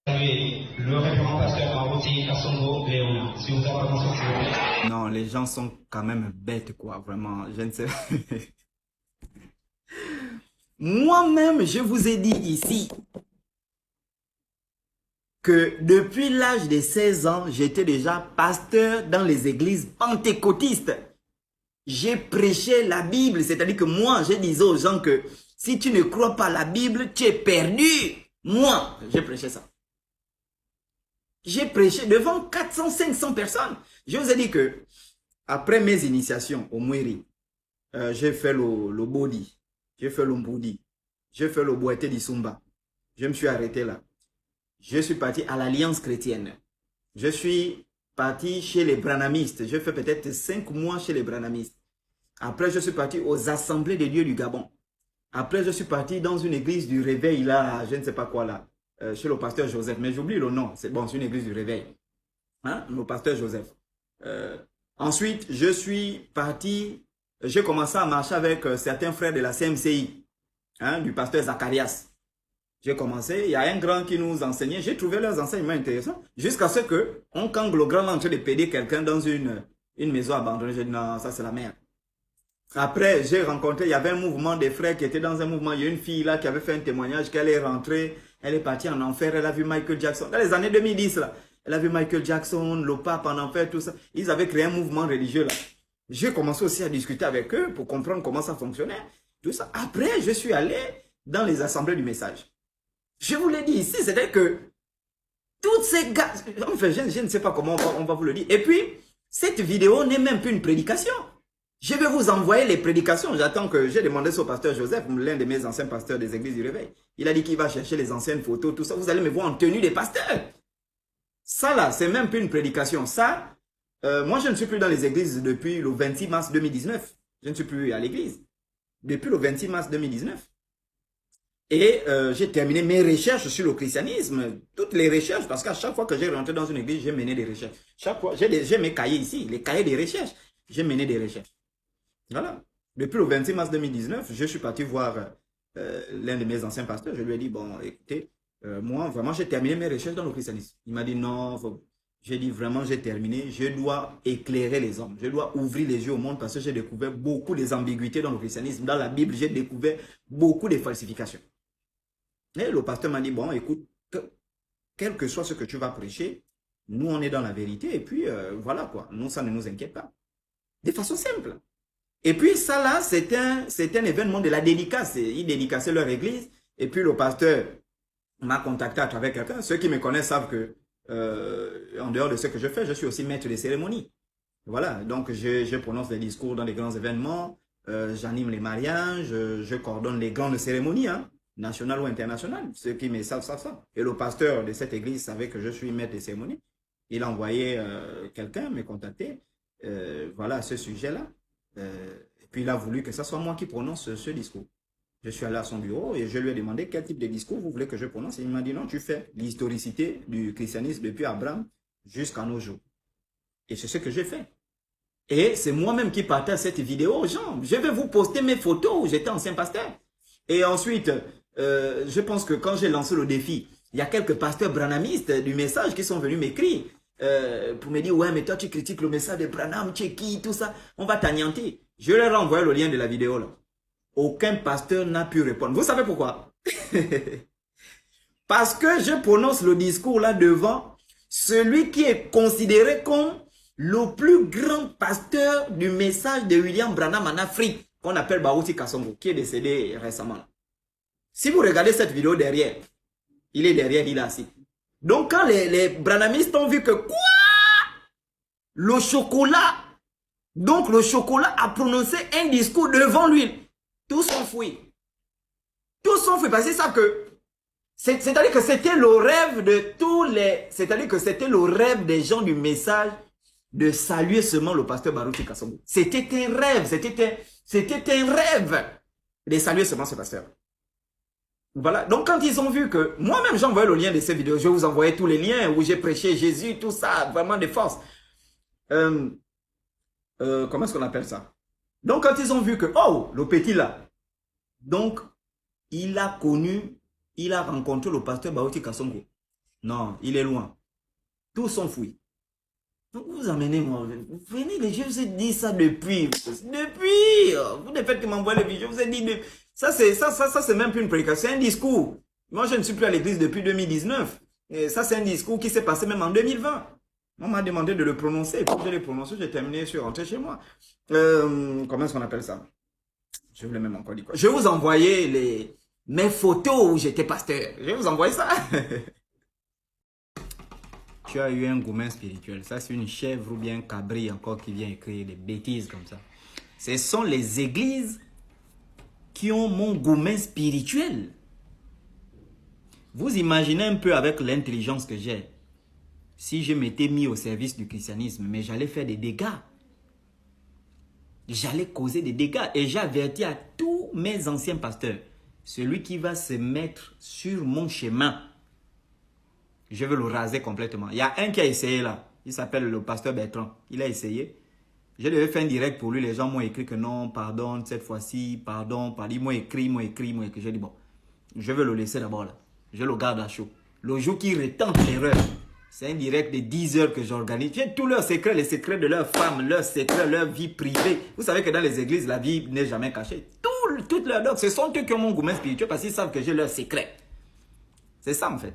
Le révérend pasteur Marouti Kassongo Léona. Si vous avez pas s'il vous plaît. Non, les gens sont quand même bêtes, quoi, vraiment. Je ne sais. Moi-même, je vous ai dit ici que depuis l'âge de 16 ans, j'étais déjà pasteur dans les églises pentecôtistes. J'ai prêché la Bible, c'est-à-dire que moi, je disais aux gens que si tu ne crois pas la Bible, tu es perdu. Moi, j'ai prêché ça. J'ai prêché devant 400, 500 personnes. Je vous ai dit que après mes initiations au Mwiri, j'ai fait le Bodi, j'ai fait le Mboudi, j'ai fait le Boité d'Isumba. Je me suis arrêté là. Je suis parti à l'Alliance chrétienne. Je suis parti chez les branamistes. J'ai fait peut-être 5 mois chez les branamistes. Après, je suis parti aux assemblées de Dieu du Gabon. Après, je suis parti dans une église du réveil là, je ne sais pas quoi là, chez le pasteur Joseph. Mais j'oublie le nom. C'est bon, c'est une église du réveil. Hein, le pasteur Joseph. Ensuite, je suis parti, j'ai commencé à marcher avec certains frères de la CMCI, hein, du pasteur Zacharias. J'ai commencé, il y a un grand qui nous enseignait, j'ai trouvé leurs enseignements intéressants, jusqu'à ce que, quand le grand est en train de péder quelqu'un dans une maison abandonnée, j'ai dit non, ça c'est la merde. Après, j'ai rencontré, il y avait un mouvement des frères qui étaient dans un mouvement, il y a une fille là qui avait fait un témoignage qu'elle est rentrée, elle est partie en enfer, elle a vu Michael Jackson, dans les années 2010 là, elle a vu Michael Jackson, le pape en enfer, tout ça. Ils avaient créé un mouvement religieux là. J'ai commencé aussi à discuter avec eux pour comprendre comment ça fonctionnait, tout ça. Après, je suis allé dans les assemblées du message. Je vous l'ai dit ici, c'est-à-dire que toutes ces gars, enfin, je ne sais pas comment on va vous le dire. Et puis, cette vidéo n'est même plus une prédication. Je vais vous envoyer les prédications. J'attends que j'ai demandé ça au pasteur Joseph, l'un de mes anciens pasteurs des églises du réveil. Il a dit qu'il va chercher les anciennes photos, tout ça. Vous allez me voir en tenue des pasteurs. Ça là, c'est même plus une prédication. Ça, moi je ne suis plus dans les églises depuis le 26 mars 2019. Je ne suis plus à l'église. Depuis le 26 mars 2019. Et j'ai terminé mes recherches sur le christianisme, toutes les recherches, parce qu'à chaque fois que j'ai rentré dans une église, j'ai mené des recherches. Chaque fois, j'ai mes cahiers ici, les cahiers des recherches. J'ai mené des recherches. Voilà. Depuis le 26 mars 2019, je suis parti voir l'un de mes anciens pasteurs. Je lui ai dit, bon, écoutez, moi, vraiment, j'ai terminé mes recherches dans le christianisme. Il m'a dit, non, j'ai dit, vraiment, j'ai terminé. Je dois éclairer les hommes. Je dois ouvrir les yeux au monde parce que j'ai découvert beaucoup des ambiguïtés dans le christianisme. Dans la Bible, j'ai découvert beaucoup de falsifications. Et le pasteur m'a dit, bon, écoute, quel que soit ce que tu vas prêcher, nous, on est dans la vérité. Et puis, voilà quoi. Nous, ça ne nous inquiète pas. De façon simple. Et puis ça là, c'est un événement de la dédicace. Ils dédicaçaient leur église. Et puis le pasteur m'a contacté à travers quelqu'un. Ceux qui me connaissent savent que, en dehors de ce que je fais, je suis aussi maître des cérémonies. Voilà, donc je prononce des discours dans les grands événements, j'anime les mariages, je coordonne les grandes cérémonies, hein, nationales ou internationales. Ceux qui me savent ça. Et le pasteur de cette église savait que je suis maître des cérémonies. Il a envoyé quelqu'un me contacter, voilà, à ce sujet-là. Et puis il a voulu que ce soit moi qui prononce ce discours. Je suis allé à son bureau et je lui ai demandé quel type de discours vous voulez que je prononce. Et il m'a dit non, tu fais l'historicité du christianisme depuis Abraham jusqu'à nos jours. Et c'est ce que j'ai fait. Et c'est moi-même qui partage cette vidéo aux gens. Je vais vous poster mes photos où j'étais ancien pasteur. Et ensuite, je pense que quand j'ai lancé le défi, il y a quelques pasteurs branamistes du message qui sont venus m'écrire pour me dire, ouais, mais toi, tu critiques le message de Branham, tu es qui, tout ça. On va t'anéantir. Je leur ai envoyé le lien de la vidéo là. Aucun pasteur n'a pu répondre. Vous savez pourquoi? Parce que je prononce le discours là devant celui qui est considéré comme le plus grand pasteur du message de William Branham en Afrique, qu'on appelle Baouti Kassongo, qui est décédé récemment. Si vous regardez cette vidéo derrière, il est derrière, il est assis. Donc quand les branhamistes ont vu que quoi? Le chocolat, donc le chocolat a prononcé un discours devant lui. Tous sont fouillés. Tous sont fouillés parce qu'ils savent que c'est-à-dire que c'était le rêve de tous les... C'est-à-dire que c'était le rêve des gens du message de saluer seulement le pasteur Barouti Kassongo. C'était un rêve, c'était un rêve de saluer seulement ce pasteur. Voilà, donc quand ils ont vu que... Moi-même, j'ai envoyé le lien de ces vidéos. Je vais vous envoyer tous les liens où j'ai prêché Jésus, tout ça, vraiment de force. Comment est-ce qu'on appelle ça? Donc quand ils ont vu que, oh, le petit là, donc il a connu, il a rencontré le pasteur Baouti Kassongo. Non, il est loin. Tous sont fouillis. Donc vous amenez moi. Venez, je vous ai dit ça depuis. Depuis. Vous ne faites que m'envoyer les vidéos. Je vous ai dit. Ça, c'est même plus une prédication. C'est un discours. Moi, je ne suis plus à l'église depuis 2019. Et ça, c'est un discours qui s'est passé même en 2020. On m'a demandé de le prononcer. Quand je l'ai prononcé, j'ai terminé, je suis rentré chez moi. Comment est-ce qu'on appelle ça? Je voulais même encore dire quoi. Je vais vous envoyer mes photos où j'étais pasteur. Je vais vous envoyer ça. Tu as eu un gourmet spirituel. Ça, c'est une chèvre ou bien un cabri encore qui vient écrire des bêtises comme ça. Ce sont les églises qui ont mon gourmet spirituel. Vous imaginez un peu avec l'intelligence que j'ai. Si je m'étais mis au service du christianisme, mais j'allais faire des dégâts. J'allais causer des dégâts. Et j'ai averti à tous mes anciens pasteurs. Celui qui va se mettre sur mon chemin, je vais le raser complètement. Il y a un qui a essayé là. Il s'appelle le pasteur Bertrand. Il a essayé. Je devais faire un direct pour lui. Les gens m'ont écrit que non, pardon, cette fois-ci, pardon. Ils m'ont écrit. J'ai dit bon, je vais le laisser d'abord là. Je le garde à chaud. Le jour qui retente l'erreur, c'est un direct de 10 heures que j'organise. J'ai tous leurs secrets, les secrets de leurs femmes, leurs secrets, leur vie privée. Vous savez que dans les églises, la vie n'est jamais cachée. Toutes leurs docs, ce sont eux qui ont mon gourmet spirituel parce qu'ils savent que j'ai leurs secrets. C'est ça en fait.